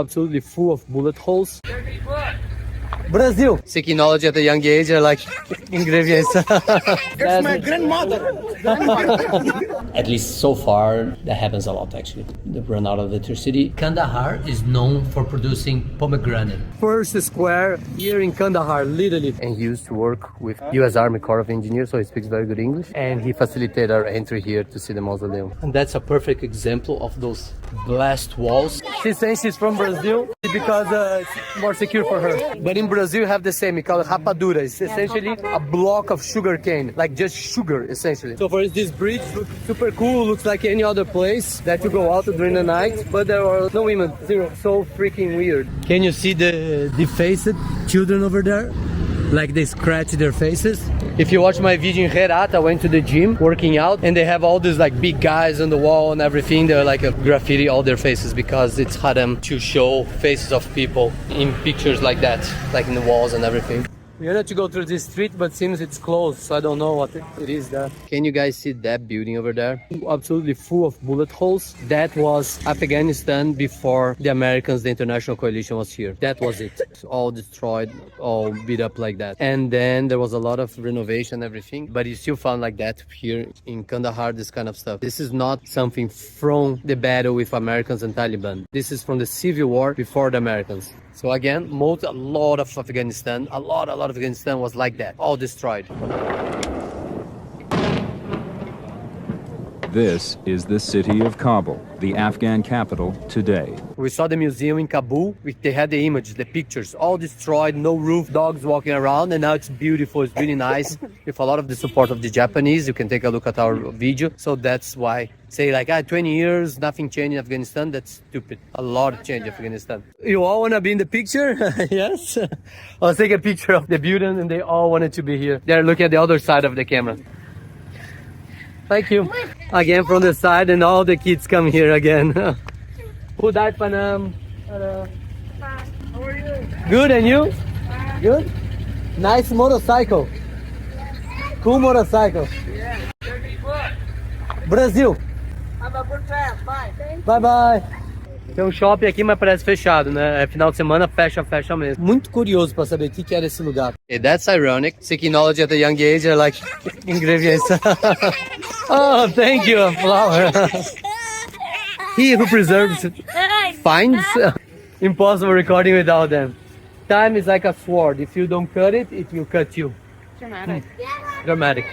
absolutely full of bullet holes. Brazil. Seeking knowledge at a young age are like ingredients. It's my grandmother. At least so far, that happens a lot actually. They run out of electricity. Kandahar is known for producing pomegranate. First square here in Kandahar, literally. And he used to work with US Army Corps of Engineers, so he speaks very good English. And he facilitated our entry here to see the mausoleum. And that's a perfect example of those blast walls. She's saying she's from Brazil because it's more secure for her. But in Brazil, you have the same. We call it rapadura. It's essentially a block of sugar cane, like just sugar, essentially. So for this bridge, looks super cool. Looks like any other place that you go out during the night, but there are no women, zero. So freaking weird. Can you see the defaced children over there? Like they scratch their faces. If you watch my video in Herat, I went to the gym working out and they have all these like big guys on the wall and everything. They're like a graffiti all their faces because it's haram to show faces of people in pictures like that, like in the walls and everything. We wanted to go through this street, but seems it's closed, so I don't know what it is there. Can you guys see that building over there? Absolutely full of bullet holes. That was Afghanistan before the Americans, the international coalition was here. That was it. It's all destroyed, all beat up like that. And then there was a lot of renovation and everything, but you still found like that here in Kandahar, this kind of stuff. This is not something from the battle with Americans and Taliban. This is from the civil war before the Americans. So again, a lot of Afghanistan was like that, all destroyed. This is the city of Kabul, the Afghan capital today. We saw the museum in Kabul. They had the images, the pictures, all destroyed, no roof, dogs walking around, and now it's beautiful, it's really nice. With a lot of the support of the Japanese, you can take a look at our video. So that's why, say like, 20 years, nothing changed in Afghanistan, that's stupid. A lot changed in Afghanistan. You all want to be in the picture? Yes? I'll take a picture of the building and they all wanted to be here. They're looking at the other side of the camera. Thank you. Again from the side and all the kids come here again. Who died, Panam? Hello. Hi. How are you? Good, and you? Good? Nice motorcycle. Cool motorcycle. Yeah. Brasil. Bye bye. Tem um shopping aqui, mas parece fechado, né? É final de semana, fecha mesmo. Muito curioso para saber o que era esse lugar. Okay, that's ironic. Seeking knowledge at a young age are like ingredients. Oh, thank you, a flower. He who preserves finds impossible recording without them. Time is like a sword. If you don't cut it, it will cut you. Dramatic. Dramatic.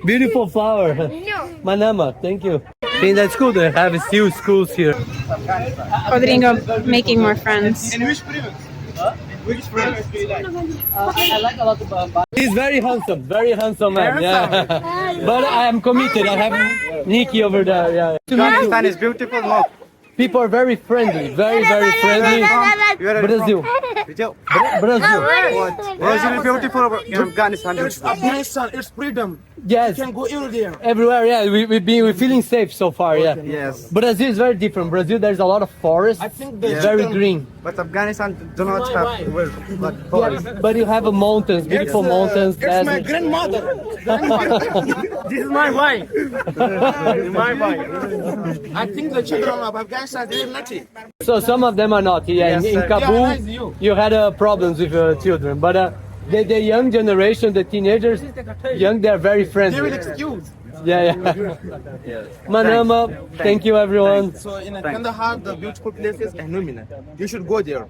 Beautiful flower. Manama, thank you. I think that's cool. They have still schools here. Rodrigo making more friends. In which province? Which province do you like? I like a lot of he's very handsome man. Yeah. But I am committed. I have Nikki over there. Yeah. Afghanistan is beautiful. No. People are very friendly, very friendly. Brazil. Brazil. Brazil is beautiful. Afghanistan. Afghanistan, it's freedom. Yes. You can go anywhere. Everywhere, yeah. We're feeling safe so far, yeah. Yes. Brazil is very different. Brazil, there's a lot of forest. I think it's very green. But Afghanistan do not have forest. Yeah, but you have mountains, beautiful mountains. It's my grandmother. This is my wife. My wife. I think the children of Afghanistan are naughty. So some of them are not. Yeah, in Kabul, you had problems with children, but the young generation, the teenagers, they're very friendly. They will excuse. Yeah. Manama, thank you everyone. Thanks. So in Kandahar, the beautiful place is Mina. You should go there.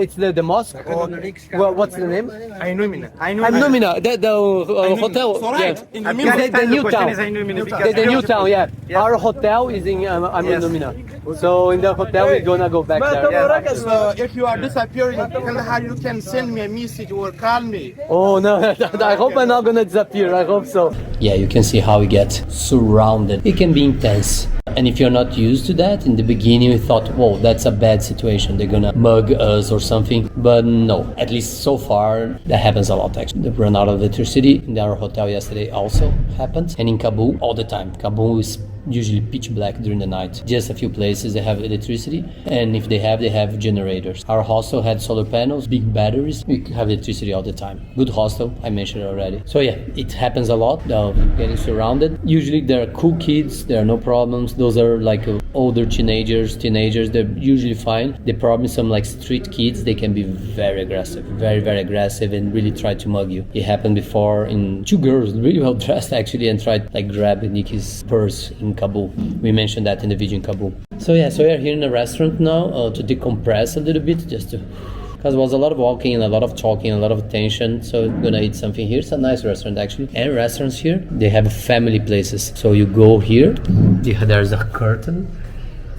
It's the mosque. Well, what's the name? Mina. Mina. The hotel. So right. Yeah. The new town. The new town. Yeah. Our hotel is in Mina. So in the hotel we're gonna go back there. Yeah. So if you are disappearing in Kandahar, you can send me a message or call me. Oh no! I hope I'm not gonna disappear. I hope so. Yeah, you can see how we get surrounded. It can be intense. And if you're not used to that, in the beginning we thought, whoa, that's a bad situation. They're gonna mug us or something. But no, at least so far, that happens a lot actually. They run out of electricity. In our hotel yesterday also happened. And in Kabul, all the time. Kabul is usually pitch black during the night. Just a few places they have electricity, and if they have generators. Our hostel had solar panels, big batteries. We have electricity all the time. Good hostel, I mentioned it already. So yeah, it happens a lot, getting surrounded. Usually there are cool kids, there are no problems. Those are like older teenagers, they're usually fine. The problem is some like street kids, they can be very aggressive, very aggressive, and really try to mug you. It happened before in two girls, really well dressed actually, and tried like grab Nikki's purse in Kabul. We mentioned that in the video in Kabul. So yeah, so we are here in a restaurant now to decompress a little bit, just to, because there was a lot of walking and a lot of talking, a lot of tension. So we're gonna eat something here. It's a nice restaurant actually. And restaurants here, they have family places. So you go here, there's a curtain,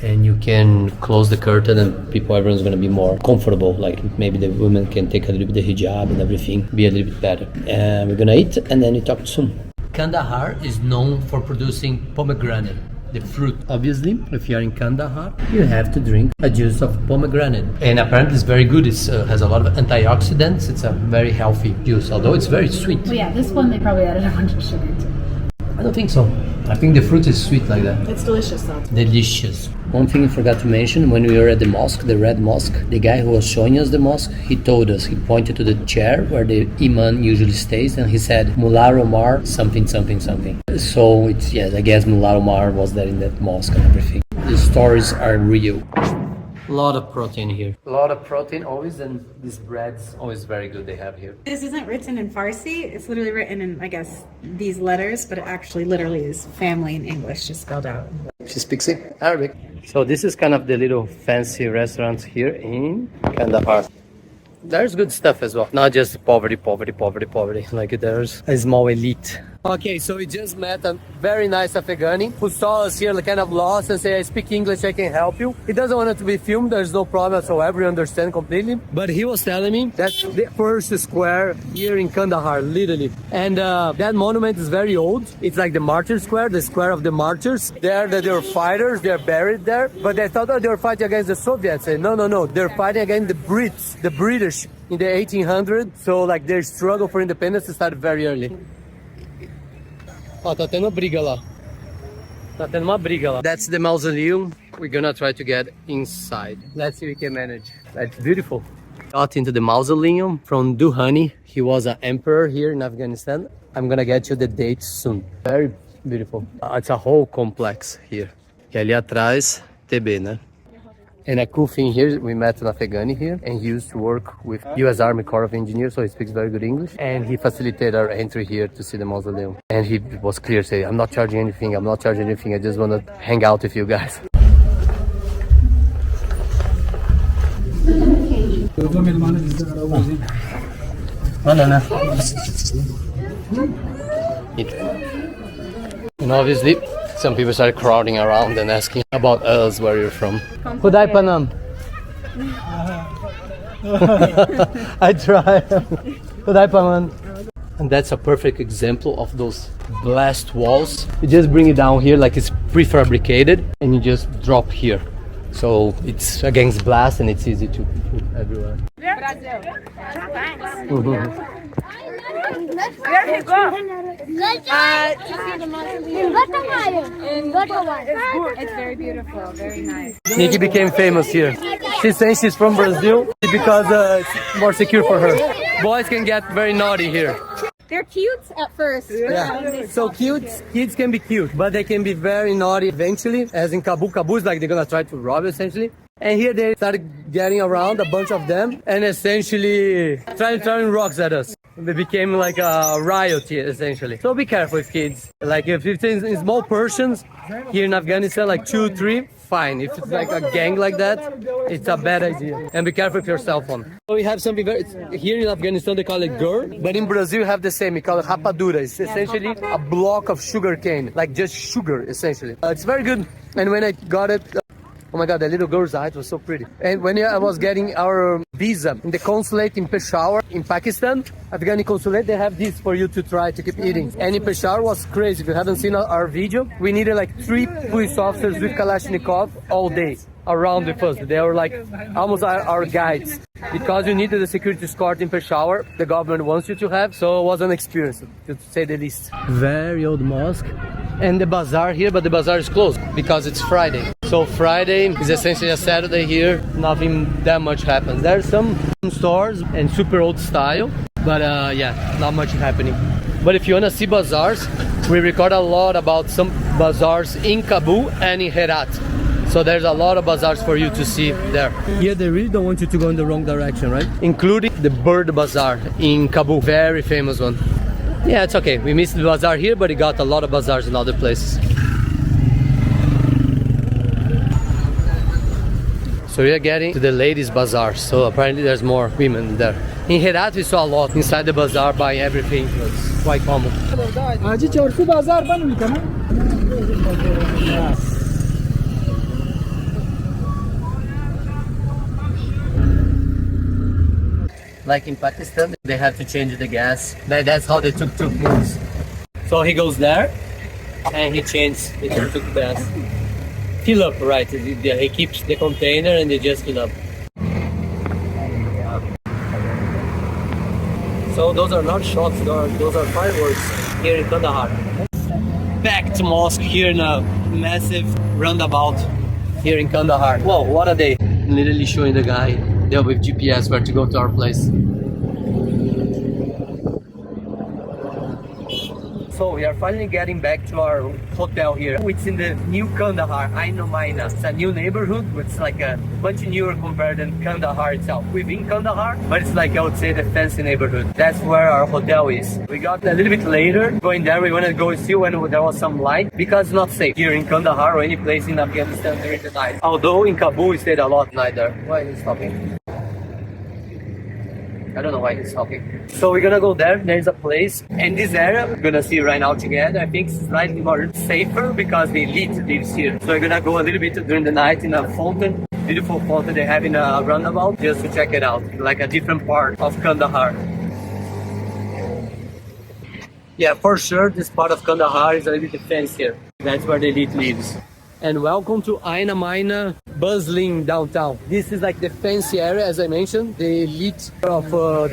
and you can close the curtain, and everyone's gonna be more comfortable. Like maybe the women can take a little bit of hijab and everything, be a little bit better. And we're gonna eat, and then we talk soon. Kandahar is known for producing pomegranate, the fruit. Obviously, if you're in Kandahar, you have to drink a juice of pomegranate. And apparently it's very good. It has a lot of antioxidants. It's a very healthy juice, although it's very sweet. Well, yeah, this one they probably added a bunch of sugar to. I don't think so. I think the fruit is sweet like that. It's delicious though. Delicious. One thing I forgot to mention, when we were at the mosque, the red mosque, the guy who was showing us the mosque, he told us, he pointed to the chair where the imam usually stays, and he said, Mullah Omar, something. So it's, yes, I guess Mullah Omar was there in that mosque and everything. The stories are real. A lot of protein here. A lot of protein always, and these breads always very good they have here. This isn't written in Farsi. It's literally written in, I guess, these letters, but it actually literally is family in English, just spelled out. She speaks Arabic. So this is kind of the little fancy restaurants here in Kandahar. There's good stuff as well. Not just poverty. Like there's a small elite. Okay, so we just met a very nice Afghani who saw us here, like, kind of lost, and said, I speak English, I can help you. He doesn't want it to be filmed, there's no problem whatsoever, we understand completely. But he was telling me that's the first square here in Kandahar, literally. And that monument is very old. It's like the Martyr Square, the square of the martyrs. There were fighters, they're buried there. But they thought that they were fighting against the Soviets. No, they're fighting against the Brits, the British in the 1800s. So like their struggle for independence started very early. Oh, tá tendo briga lá. Tá tendo uma briga lá. That's the mausoleum. We're gonna try to get inside. Let's see if we can manage. That's beautiful. Got into the mausoleum from Durrani. He was an emperor here in Afghanistan. I'm gonna get you the date soon. Very beautiful. It's a whole complex here. E ali atrás, TB, né? And a cool thing here, we met an Afghani here, and he used to work with US Army Corps of Engineers, so he speaks very good English. And he facilitated our entry here to see the mausoleum. And he was clear, saying, I'm not charging anything, I just want to hang out with you guys. And obviously, some people started crowding around and asking about us, where you're from. Khudai Panam. I try. Khudai Panam. And that's a perfect example of those blast walls. You just bring it down here like it's prefabricated, and you just drop here. So it's against blast and it's easy to put everywhere. Where he go? It's very beautiful, very nice. Nikki became famous here. She's saying she's from Brazil because it's more secure for her. Boys can get very naughty here. They're cute at first. Yeah. So kids can be cute, but they can be very naughty eventually. As in Kabul is like they're gonna try to rob essentially. And here they started getting around, a bunch of them, and essentially throwing rocks at us. They became like a riot here, essentially. So be careful with kids. Like if it's in small portions, here in Afghanistan, like 2, 3, fine. If it's like a gang like that, it's a bad idea. And be careful with your cell phone. So we have something here in Afghanistan they call it gur, but in Brazil you have the same, we call it rapadura. It's essentially a block of sugar cane, like just sugar, essentially. It's very good, and when I got it, oh my god, the little girl's eyes was so pretty. And when I was getting our visa in the consulate in Peshawar, in Pakistan, Afghani consulate, they have this for you to try to keep eating. And in Peshawar was crazy. If you haven't seen our video, we needed like 3 police officers with Kalashnikov all day. around with us. They were like almost our guides. Because you needed a security escort in Peshawar, the government wants you to have, so it was an experience, to say the least. Very old mosque. And the bazaar here, but the bazaar is closed because it's Friday. So Friday is essentially a Saturday here, nothing that much happens. There's some stores and super old style, but yeah, not much happening. But if you want to see bazaars, we record a lot about some bazaars in Kabul and in Herat. So there's a lot of bazaars for you to see there. Here they really don't want you to go in the wrong direction, right? Including the bird bazaar in Kabul, very famous one. Yeah, it's okay. We missed the bazaar here, but we got a lot of bazaars in other places. So we are getting to the ladies' bazaar. So apparently there's more women there. In Herat we saw a lot inside the bazaar buying everything. It's quite common. Like in Pakistan, they have to change the gas. That's how they took moves. So he goes there and he changes the tuk gas. Fill up, right? He keeps the container and they just fill up. So those are not shots, those are fireworks here in Kandahar. Packed mosque here in a massive roundabout here in Kandahar. Whoa, what a day. Literally showing the guy there with GPS where to go to our place. So we are finally getting back to our hotel here. It's in the new Kandahar, Mina. It's a new neighborhood. It's like a bunch newer compared to Kandahar itself. Within Kandahar, but it's like I would say the fancy neighborhood. That's where our hotel is. We got a little bit later. Going there, we wanted to go still when there was some light because it's not safe here in Kandahar or any place in Afghanistan during the night. Although in Kabul we stayed a lot night there. Why is he stopping? I don't know why he's talking. So we're gonna go there. There's a place in this area we're gonna see right now together. I think it's slightly more safer because the elite lives here. So we're gonna go a little bit during the night in a fountain, beautiful fountain they have in a roundabout, just to check it out, like a different part of Kandahar. Yeah, for sure this part of Kandahar is a little bit fancier. That's where the elite lives. And welcome to Mina, bustling downtown. This is like the fancy area, as I mentioned, the elite of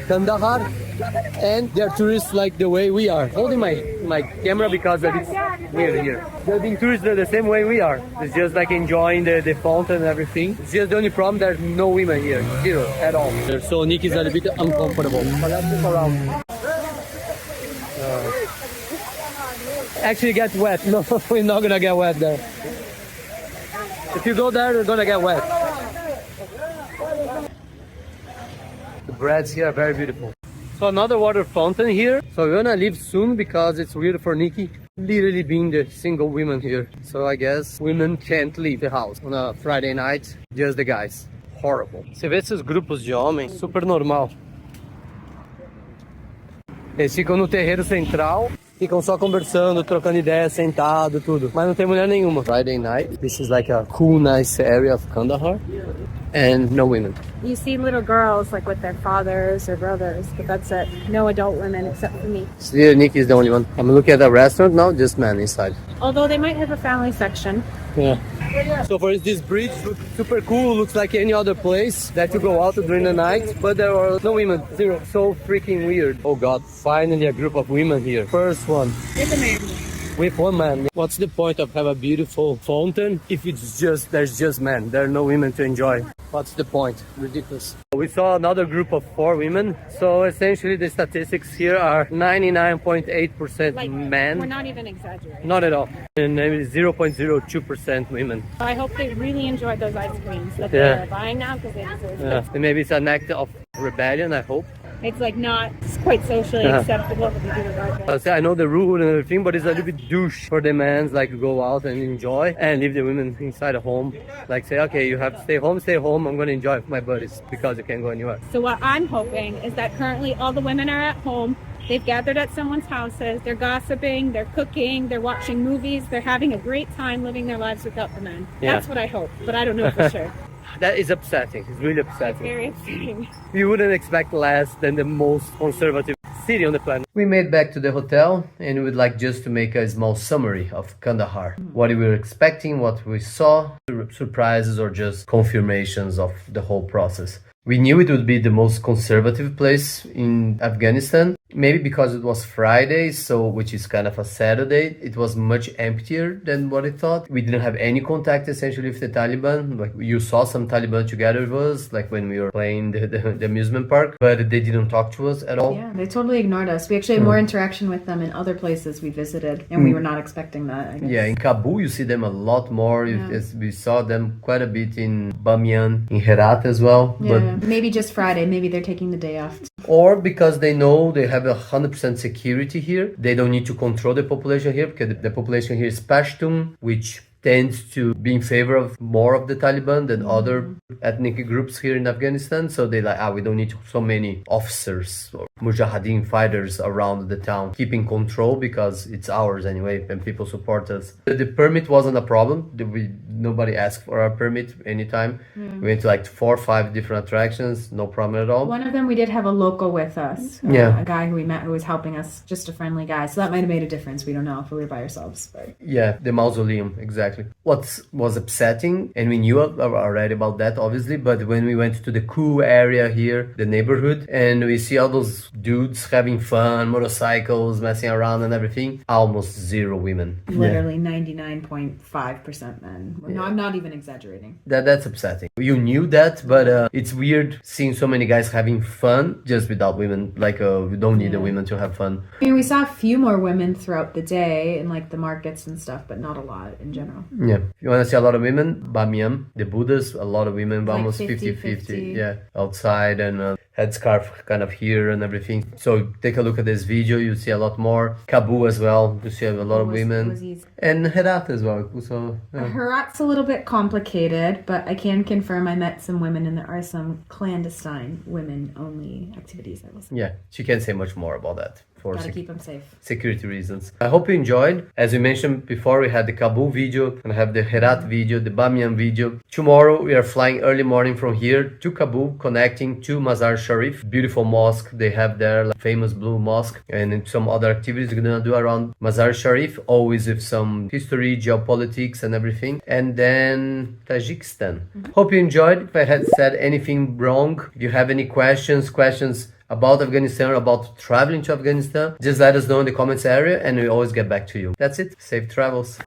Kandahar, and they're tourists like the way we are. Holding my camera because it's weird here. They're being tourists the same way we are. It's just like enjoying the fountain and everything. It's just the only problem, there's no women here, zero at all. So Nikki's a little bit uncomfortable. But let's look around. Actually get wet. No, we're not gonna get wet there. If you go there, you're gonna get wet. The breads here are very beautiful. So another water fountain here. So we're gonna leave soon because it's weird for Nikki literally being the single women here. So I guess women can't leave the house on a Friday night, just the guys. Horrible. Você vê esses grupos de homens, super normal. Eles ficam no terreiro central, ficam só conversando, trocando ideias, sentado, tudo. Mas não tem mulher nenhuma. Friday night, this is like a cool, nice area of Kandahar. And no women. You see little girls like with their fathers or brothers, but that's it. No adult women except for me. Here, Nikki is the only one. I'm looking at the restaurant now, just men inside. Although they might have a family section. Yeah. So for this bridge, looks super cool, looks like any other place that you go out during the night, but there are no women, zero. So freaking weird. Oh god, finally a group of women here. First one. With a man. With one man. What's the point of have a beautiful fountain if there's just men? There are no women to enjoy. What's the point? Ridiculous. We saw another group of 4 women. So essentially the statistics here are 99.8% Like, men. we're not even exaggerating. Not at all. And maybe 0.02% women. I hope they really enjoyed those ice creams that Yeah. they're buying now because they deserve Yeah. it. And maybe it's an act of rebellion, I hope. It's like not it's quite socially acceptable to do the right. I know the rule and everything, but it's a little bit douche for the men, like go out and enjoy and leave the women inside a home. Like say, okay, you have to stay home, I'm gonna enjoy with my buddies because you can't go anywhere. So what I'm hoping is that currently all the women are at home. They've gathered at someone's houses. They're gossiping, they're cooking, they're watching movies, they're having a great time living their lives without the men. Yeah. That's what I hope, but I don't know for sure. That is upsetting. It's really upsetting. Very upsetting. You wouldn't expect less than the most conservative city on the planet. We made back to the hotel and we would like just to make a small summary of Kandahar. What we were expecting, what we saw, surprises or just confirmations of the whole process. We knew it would be the most conservative place in Afghanistan. Maybe because it was Friday, which is kind of a Saturday, it was much emptier than what I thought. We didn't have any contact essentially with the Taliban. Like you saw some Taliban together with us, like when we were playing the amusement park, but they didn't talk to us at all. Yeah, they totally ignored us. We actually had more interaction with them in other places we visited, and we were not expecting that, I guess. Yeah, in Kabul you see them a lot more. We saw them quite a bit in Bamiyan, in Herat as well. Yeah, maybe just Friday. Maybe they're taking the day off. Or because they know they have 100% security here. They don't need to control the population here because the population here is Pashtun, which tends to be in favor of more of the Taliban than other ethnic groups here in Afghanistan. So they like, we don't need so many officers or mujahideen fighters around the town keeping control because it's ours anyway and people support us. The permit wasn't a problem. Nobody asked for our permit anytime. We went to like 4 or 5 different attractions, no problem at all. One of them we did have a local with us. A guy who we met who was helping us, just a friendly guy. So that might have made a difference. We don't know if we were by ourselves. But... Yeah, the Mausoleum, exactly. What was upsetting, and we knew already about that obviously, but when we went to the cool area here, the neighborhood, and we see all those dudes having fun, motorcycles, messing around and everything, almost zero women. Literally 99.5% men. No, I'm not even exaggerating. That's upsetting. You knew that, but it's weird seeing so many guys having fun just without women. Like we don't need the women to have fun. I mean, we saw a few more women throughout the day in like the markets and stuff, but not a lot in general. Yeah. If you want to see a lot of women, Bamiyan, the Buddhas, a lot of women, like almost 50-50. Yeah, outside and headscarf kind of here and everything. So take a look at this video, you see a lot more. Kabul as well, you see a lot of women. And Herat as well. So, Herat's a little bit complicated, but I can confirm I met some women and there are some clandestine women-only activities. Yeah, she can't say much more about that. Gotta keep them safe. Security reasons. I hope you enjoyed. As we mentioned before, we had the Kabul video and have the Herat video, the Bamiyan video. Tomorrow we are flying early morning from here to Kabul, connecting to Mazar Sharif, beautiful mosque they have there, like famous blue mosque, and some other activities we're gonna do around Mazar Sharif, always with some history, geopolitics and everything. And then Tajikistan. Hope you enjoyed. If I had said anything wrong, if you have any questions about Afghanistan or about traveling to Afghanistan, just let us know in the comments area and we always get back to you. That's it. Safe travels.